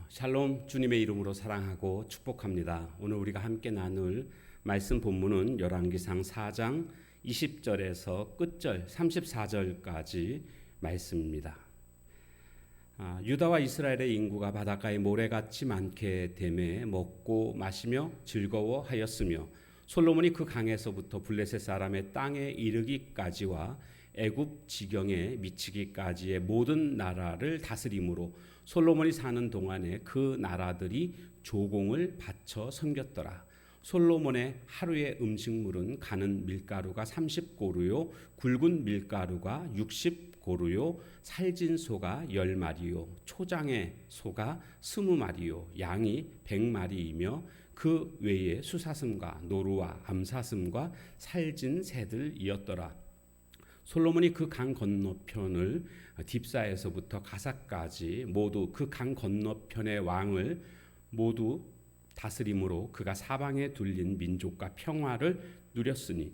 샬롬, 주님의 이름으로 사랑하고 축복합니다. 오늘 우리가 함께 나눌 말씀 본문은 열왕기상 4장 20절에서 끝절 34절까지 말씀입니다. 유다와 이스라엘의 인구가 바닷가에 모래같이 많게 되매 먹고 마시며 즐거워하였으며 솔로몬이 그 강에서부터 블레셋 사람의 땅에 이르기까지와 애굽 지경에 미치기까지의 모든 나라를 다스림으로 솔로몬이 사는 동안에 그 나라들이 조공을 바쳐 섬겼더라. 솔로몬의 하루의 음식물은 가는 밀가루가 30고루요 굵은 밀가루가 60고루요 살진 소가 10마리요 초장의 소가 20마리요 양이 100마리이며 그 외에 수사슴과 노루와 암사슴과 살진 새들이었더라. 솔로몬이 그 강 건너편을 딥사에서부터 가사까지 모두 그 강 건너편의 왕을 모두 다스림으로 그가 사방에 둘린 민족과 평화를 누렸으니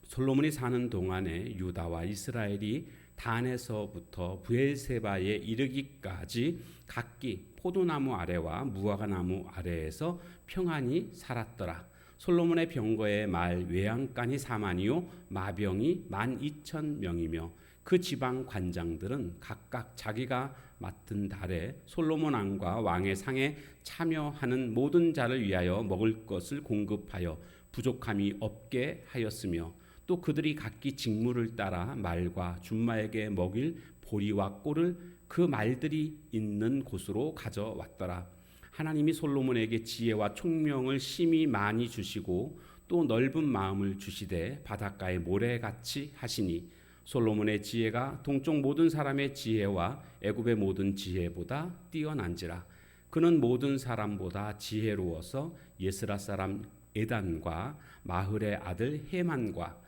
솔로몬이 사는 동안에 유다와 이스라엘이 단에서부터 브엘세바에 이르기까지 각기 포도나무 아래와 무화과나무 아래에서 평안히 살았더라. 솔로몬의 병거의 말 외양간이 4만이요 마병이 12,000명이며 그 지방 관장들은 각각 자기가 맡은 달에 솔로몬 왕과 왕의 상에 참여하는 모든 자를 위하여 먹을 것을 공급하여 부족함이 없게 하였으며 또 그들이 각기 직무를 따라 말과 준마에게 먹일 보리와 꼴을 그 말들이 있는 곳으로 가져왔더라. 하나님이 솔로몬에게 지혜와 총명을 심히 많이 주시고 또 넓은 마음을 주시되 바닷가에 모래같이 하시니 솔로몬의 지혜가 동쪽 모든 사람의 지혜와 애굽의 모든 지혜보다 뛰어난지라. 그는 모든 사람보다 지혜로워서 예스라 사람 에단과 마흘의 아들 헤만과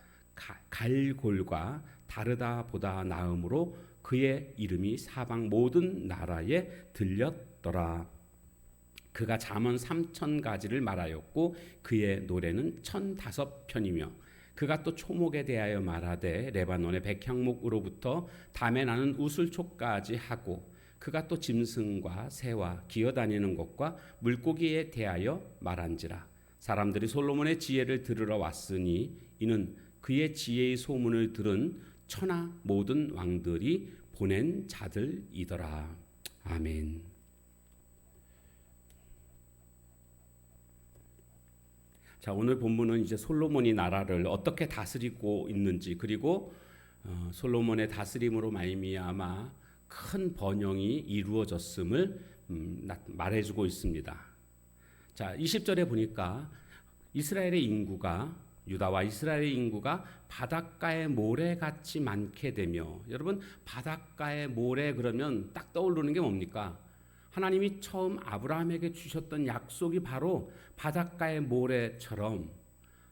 갈골과 다르다보다 나음으로 그의 이름이 사방 모든 나라에 들렸더라. 그가 잠언 3,000가지를 말하였고 그의 노래는 1,005편이며 그가 또 초목에 대하여 말하되 레바논의 백향목으로부터 담에 나는 우슬초까지 하고 그가 또 짐승과 새와 기어다니는 것과 물고기에 대하여 말한지라. 사람들이 솔로몬의 지혜를 들으러 왔으니 이는 그의 지혜의 소문을 들은 천하 모든 왕들이 보낸 자들이더라. 아멘. 자, 오늘 본문은 이제 솔로몬이 나라를 어떻게 다스리고 있는지 그리고 솔로몬의 다스림으로 말미암아 큰 번영이 이루어졌음을 말해주고 있습니다. 자, 20절에 보니까 이스라엘의 인구가 유다와 이스라엘의 인구가 바닷가에 모래같이 많게 되며 여러분 바닷가에 모래 그러면 딱 떠오르는 게 뭡니까? 하나님이 처음 아브라함에게 주셨던 약속이 바로 바닷가의 모래처럼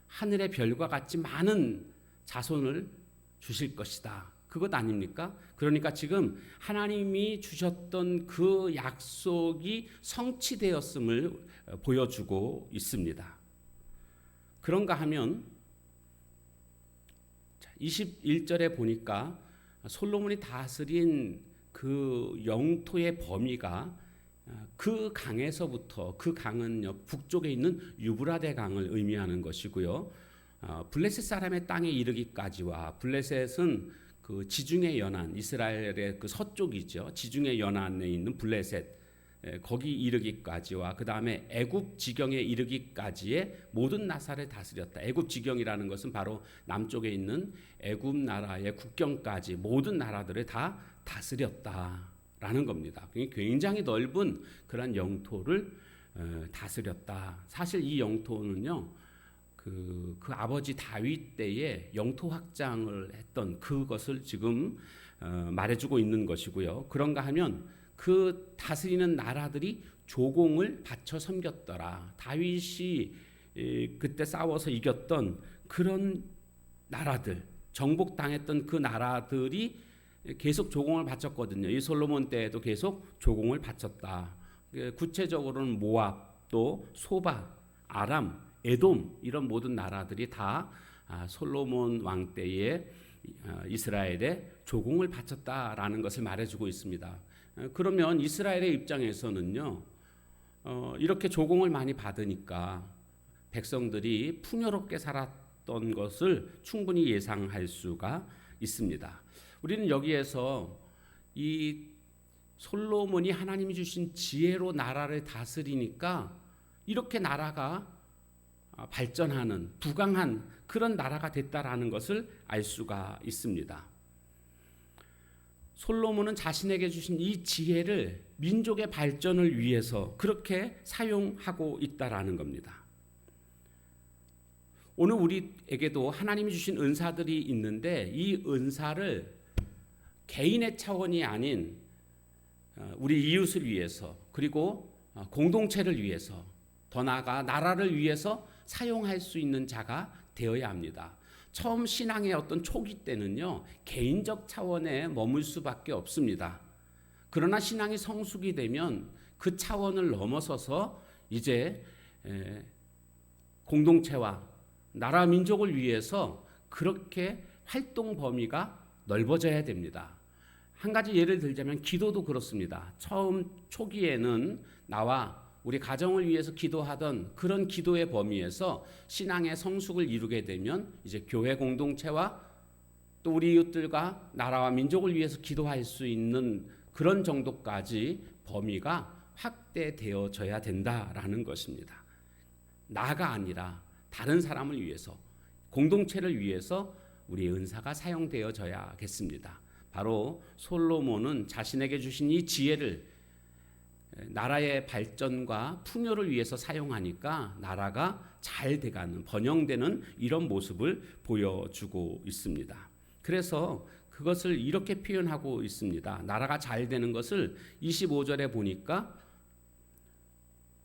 하늘의 별과 같이 많은 자손을 주실 것이다. 그것 아닙니까? 그러니까 지금 하나님이 주셨던 그 약속이 성취되었음을 보여주고 있습니다. 그런가 하면 21절에 보니까 솔로몬이 다스린 그 영토의 범위가 그 강에서부터 그 강은 북쪽에 있는 유브라데 강을 의미하는 것이고요. 블레셋 사람의 땅에 이르기까지와 블레셋은 그 지중해 연안 이스라엘의 그 서쪽이죠. 지중해 연안에 있는 블레셋 거기 이르기까지와 그 다음에 애굽 지경에 이르기까지의 모든 나라를 다스렸다. 애굽 지경이라는 것은 바로 남쪽에 있는 애굽 나라의 국경까지 모든 나라들을 다 다스렸다라는 겁니다. 굉장히 넓은 그런 영토를 다스렸다. 사실 이 영토는요, 그 아버지 다윗 때에 영토 확장을 했던 그것을 지금 말해주고 있는 것이고요. 그런가 하면 그 다스리는 나라들이 조공을 바쳐 섬겼더라. 다윗이 그때 싸워서 이겼던 그런 나라들, 정복당했던 그 나라들이 계속 조공을 바쳤거든요. 이 솔로몬 때에도 계속 조공을 바쳤다. 구체적으로는 모압, 또 소바, 아람, 에돔 이런 모든 나라들이 다 솔로몬 왕 때에 이스라엘에 조공을 바쳤다라는 것을 말해주고 있습니다. 그러면 이스라엘의 입장에서는요, 이렇게 조공을 많이 받으니까 백성들이 풍요롭게 살았던 것을 충분히 예상할 수가 있습니다. 우리는 여기에서 이 솔로몬이 하나님이 주신 지혜로 나라를 다스리니까 이렇게 나라가 발전하는, 부강한 그런 나라가 됐다라는 것을 알 수가 있습니다. 솔로몬은 자신에게 주신 이 지혜를 민족의 발전을 위해서 그렇게 사용하고 있다라는 겁니다. 오늘 우리에게도 하나님이 주신 은사들이 있는데 이 은사를 개인의 차원이 아닌 우리 이웃을 위해서, 그리고 공동체를 위해서, 더 나아가 나라를 위해서 사용할 수 있는 자가 되어야 합니다. 처음 신앙의 어떤 초기 때는요, 개인적 차원에 머물 수밖에 없습니다. 그러나 신앙이 성숙이 되면 그 차원을 넘어서서 이제 공동체와 나라 민족을 위해서 그렇게 활동 범위가 넓어져야 됩니다. 한 가지 예를 들자면 기도도 그렇습니다. 처음 초기에는 나와 우리 가정을 위해서 기도하던 그런 기도의 범위에서 신앙의 성숙을 이루게 되면 이제 교회 공동체와 또 우리 이웃들과 나라와 민족을 위해서 기도할 수 있는 그런 정도까지 범위가 확대되어져야 된다라는 것입니다. 나가 아니라 다른 사람을 위해서, 공동체를 위해서 우리의 은사가 사용되어져야겠습니다. 바로 솔로몬은 자신에게 주신 이 지혜를 나라의 발전과 풍요를 위해서 사용하니까 나라가 잘 돼가는, 번영되는 이런 모습을 보여주고 있습니다. 그래서 그것을 이렇게 표현하고 있습니다. 나라가 잘 되는 것을 25절에 보니까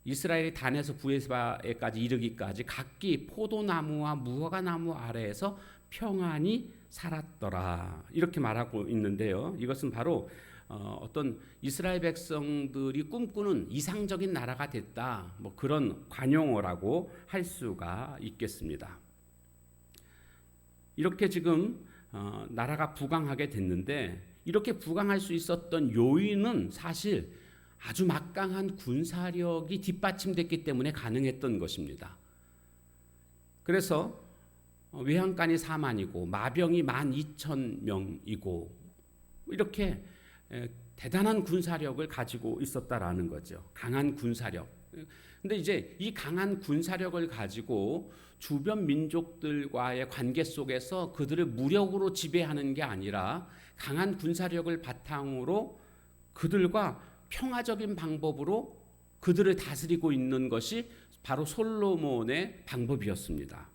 이스라엘이 단에서 부에바에까지 이르기까지 각기 포도나무와 무화과나무 아래에서 평안히 살았더라, 이렇게 말하고 있는데요. 이것은 바로 어떤 이스라엘 백성들이 꿈꾸는 이상적인 나라가 됐다, 뭐 그런 관용어라고 할 수가 있겠습니다. 이렇게 지금 나라가 부강하게 됐는데 이렇게 부강할 수 있었던 요인은 사실 아주 막강한 군사력이 뒷받침됐기 때문에 가능했던 것입니다. 그래서 외양간이 4만이고 마병이 12,000명이고 이렇게 대단한 군사력을 가지고 있었다라는 거죠. 강한 군사력. 근데 이제 이 강한 군사력을 가지고 주변 민족들과의 관계 속에서 그들을 무력으로 지배하는 게 아니라 강한 군사력을 바탕으로 그들과 평화적인 방법으로 그들을 다스리고 있는 것이 바로 솔로몬의 방법이었습니다.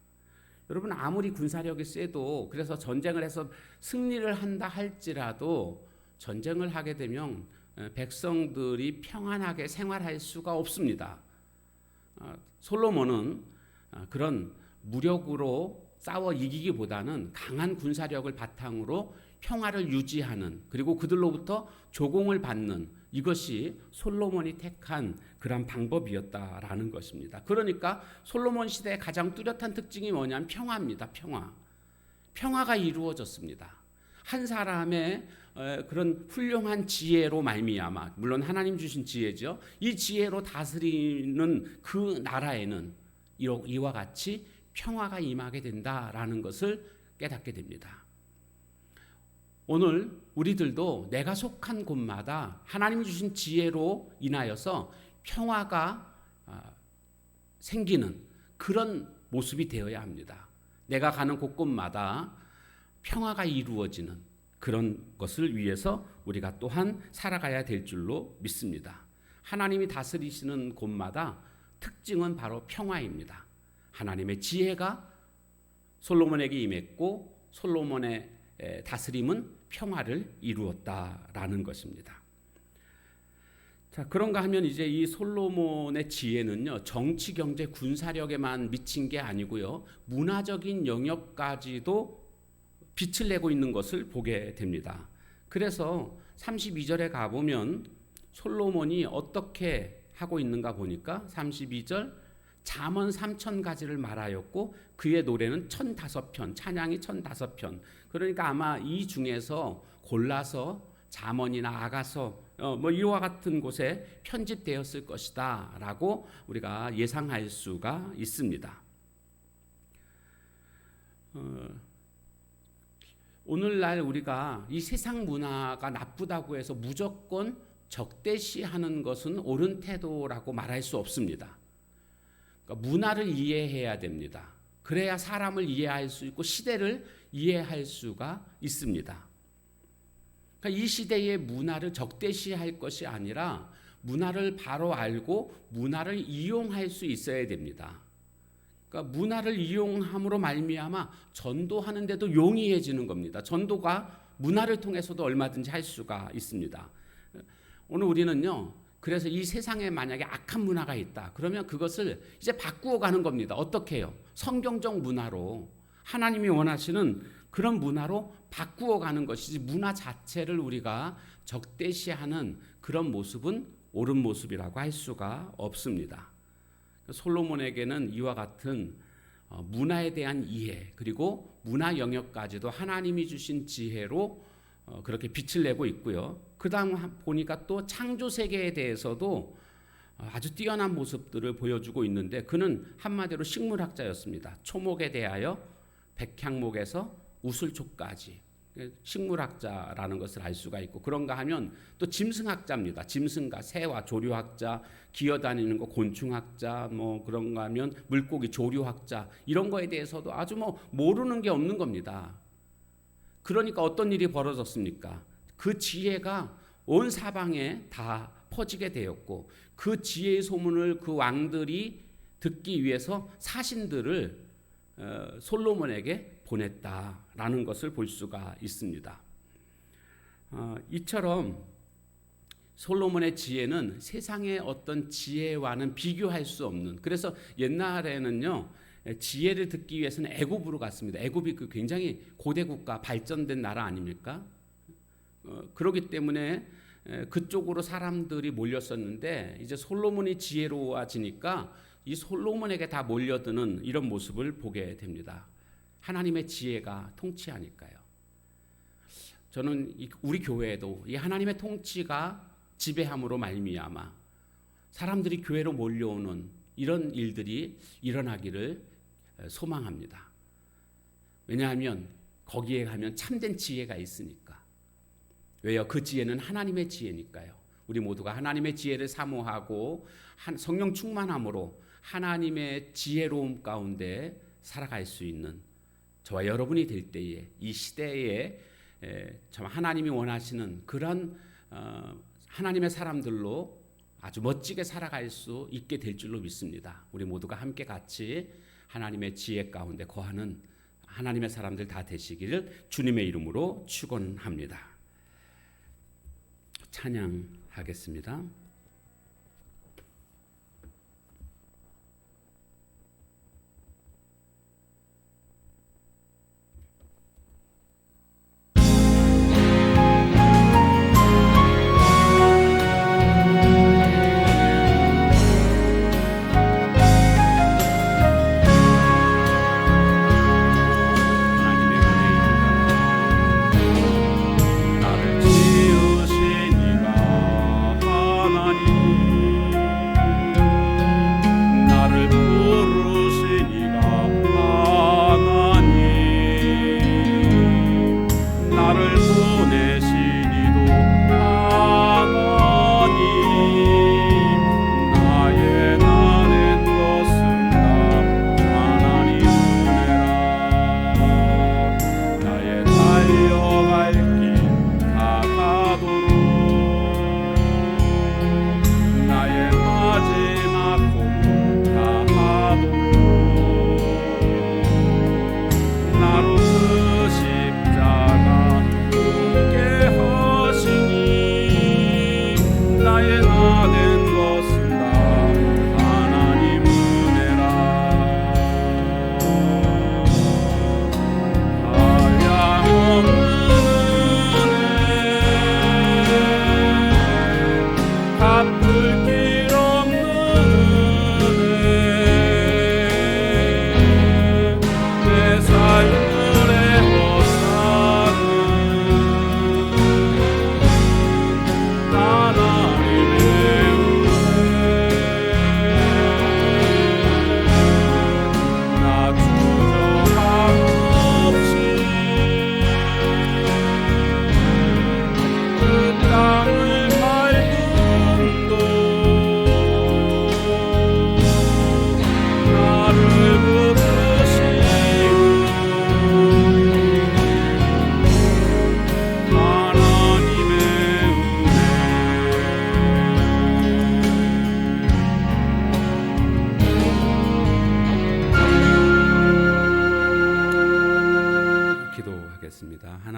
여러분, 아무리 군사력이 세도, 그래서 전쟁을 해서 승리를 한다 할지라도 전쟁을 하게 되면 백성들이 평안하게 생활할 수가 없습니다. 솔로몬은 그런 무력으로 싸워 이기기보다는 강한 군사력을 바탕으로 평화를 유지하는, 그리고 그들로부터 조공을 받는, 이것이 솔로몬이 택한 그런 방법이었다라는 것입니다. 그러니까 솔로몬 시대의 가장 뚜렷한 특징이 뭐냐면 평화입니다. 평화가 이루어졌습니다. 한 사람의 그런 훌륭한 지혜로 말미암아, 물론 하나님 주신 지혜죠. 이 지혜로 다스리는 그 나라에는 이와 같이 평화가 임하게 된다라는 것을 깨닫게 됩니다. 오늘 우리들도 내가 속한 곳마다 하나님이 주신 지혜로 인하여서 평화가 생기는 그런 모습이 되어야 합니다. 내가 가는 곳곳마다 평화가 이루어지는 그런 것을 위해서 우리가 또한 살아가야 될 줄로 믿습니다. 하나님이 다스리시는 곳마다 특징은 바로 평화입니다. 하나님의 지혜가 솔로몬에게 임했고 솔로몬의 다스림은 평화를 이루었다라는 것입니다. 자, 그런가 하면 이제 이 솔로몬의 지혜는요, 정치, 경제, 군사력에만 미친 게 아니고요, 문화적인 영역까지도 빛을 내고 있는 것을 보게 됩니다. 그래서 32절에 가보면 솔로몬이 어떻게 하고 있는가 보니까 32절, 잠언 3,000가지를 말하였고 그의 노래는 1,005편, 찬양이 1,005편. 그러니까 아마 이 중에서 골라서 잠언이나 아가서 뭐 이와 같은 곳에 편집되었을 것이다라고 우리가 예상할 수가 있습니다. 오늘날 우리가 이 세상 문화가 나쁘다고 해서 무조건 적대시하는 것은 옳은 태도라고 말할 수 없습니다. 그러니까 문화를 이해해야 됩니다. 그래야 사람을 이해할 수 있고 시대를 이해할 수가 있습니다. 그러니까 이 시대의 문화를 적대시할 것이 아니라 문화를 바로 알고 문화를 이용할 수 있어야 됩니다. 그러니까 문화를 이용함으로 말미암아 전도하는 데도 용이해지는 겁니다. 전도가 문화를 통해서도 얼마든지 할 수가 있습니다. 오늘 우리는요, 그래서 이 세상에 만약에 악한 문화가 있다 그러면 그것을 이제 바꾸어 가는 겁니다. 어떻게 해요? 성경적 문화로, 하나님이 원하시는 그런 문화로 바꾸어 가는 것이지, 문화 자체를 우리가 적대시하는 그런 모습은 옳은 모습이라고 할 수가 없습니다. 솔로몬에게는 이와 같은 문화에 대한 이해, 그리고 문화 영역까지도 하나님이 주신 지혜로 그렇게 빛을 내고 있고요. 그 다음 보니까 또 창조 세계에 대해서도 아주 뛰어난 모습들을 보여주고 있는데, 그는 한마디로 식물학자였습니다. 초목에 대하여 백향목에서 우슬초까지 식물학자라는 것을 알 수가 있고, 그런가 하면 또 짐승학자입니다. 짐승과 새와 조류학자, 기어다니는 거 곤충학자, 뭐 그런가 하면 물고기 조류학자, 이런 거에 대해서도 아주 뭐 모르는 게 없는 겁니다. 그러니까 어떤 일이 벌어졌습니까? 그 지혜가 온 사방에 다 퍼지게 되었고, 그 지혜의 소문을 그 왕들이 듣기 위해서 사신들을 솔로몬에게 보냈다라는 것을 볼 수가 있습니다. 이처럼 솔로몬의 지혜는 세상의 어떤 지혜와는 비교할 수 없는, 그래서 옛날에는요, 지혜를 듣기 위해서는 애굽으로 갔습니다. 애굽이 굉장히 고대 국가, 발전된 나라 아닙니까? 그렇기 때문에 그쪽으로 사람들이 몰렸었는데, 이제 솔로몬이 지혜로워지니까 이 솔로몬에게 다 몰려드는 이런 모습을 보게 됩니다. 하나님의 지혜가 통치하니까요. 저는 우리 교회에도 이 하나님의 통치가 지배함으로 말미암아 사람들이 교회로 몰려오는 이런 일들이 일어나기를 소망합니다. 왜냐하면 거기에 가면 참된 지혜가 있으니까. 왜요? 그 지혜는 하나님의 지혜니까요. 우리 모두가 하나님의 지혜를 사모하고 성령 충만함으로 하나님의 지혜로움 가운데 살아갈 수 있는 저와 여러분이 될 때에 이 시대에 참 하나님이 원하시는 그런 하나님의 사람들로 아주 멋지게 살아갈 수 있게 될 줄로 믿습니다. 우리 모두가 함께 같이 하나님의 지혜 가운데 거하는 하나님의 사람들 다 되시기를 주님의 이름으로 축원합니다. 찬양하겠습니다. 나를 지으신 이가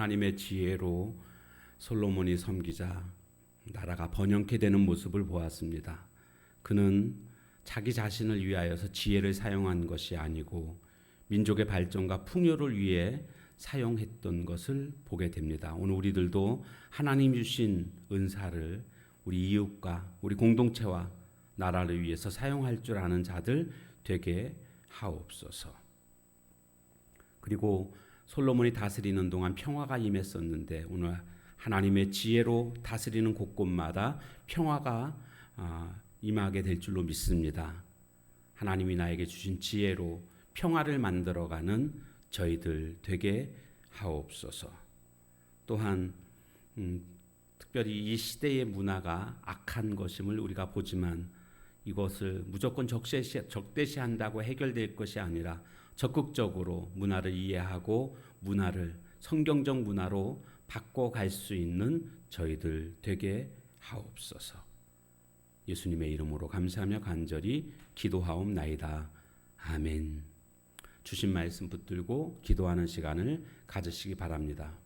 하나님의 지혜로 솔로몬이 섬기자 나라가 번영케 되는 모습을 보았습니다. 그는 자기 자신을 위하여서 지혜를 사용한 것이 아니고 민족의 발전과 풍요를 위해 사용했던 것을 보게 됩니다. 오늘 우리들도 하나님 주신 은사를 우리 이웃과 우리 공동체와 나라를 위해서 사용할 줄 아는 자들 되게 하옵소서. 그리고 솔로몬이 다스리는 동안 평화가 임했었는데 오늘 하나님의 지혜로 다스리는 곳곳마다 평화가 임하게 될 줄로 믿습니다. 하나님이 나에게 주신 지혜로 평화를 만들어가는 저희들 되게 하옵소서. 또한 특별히 이 시대의 문화가 악한 것임을 우리가 보지만 이것을 무조건 적대시한다고 해결될 것이 아니라 적극적으로 문화를 이해하고 문화를 성경적 문화로 바꿔갈 수 있는 저희들 되게 하옵소서. 예수님의 이름으로 감사하며 간절히 기도하옵나이다. 아멘. 주신 말씀 붙들고 기도하는 시간을 가지시기 바랍니다.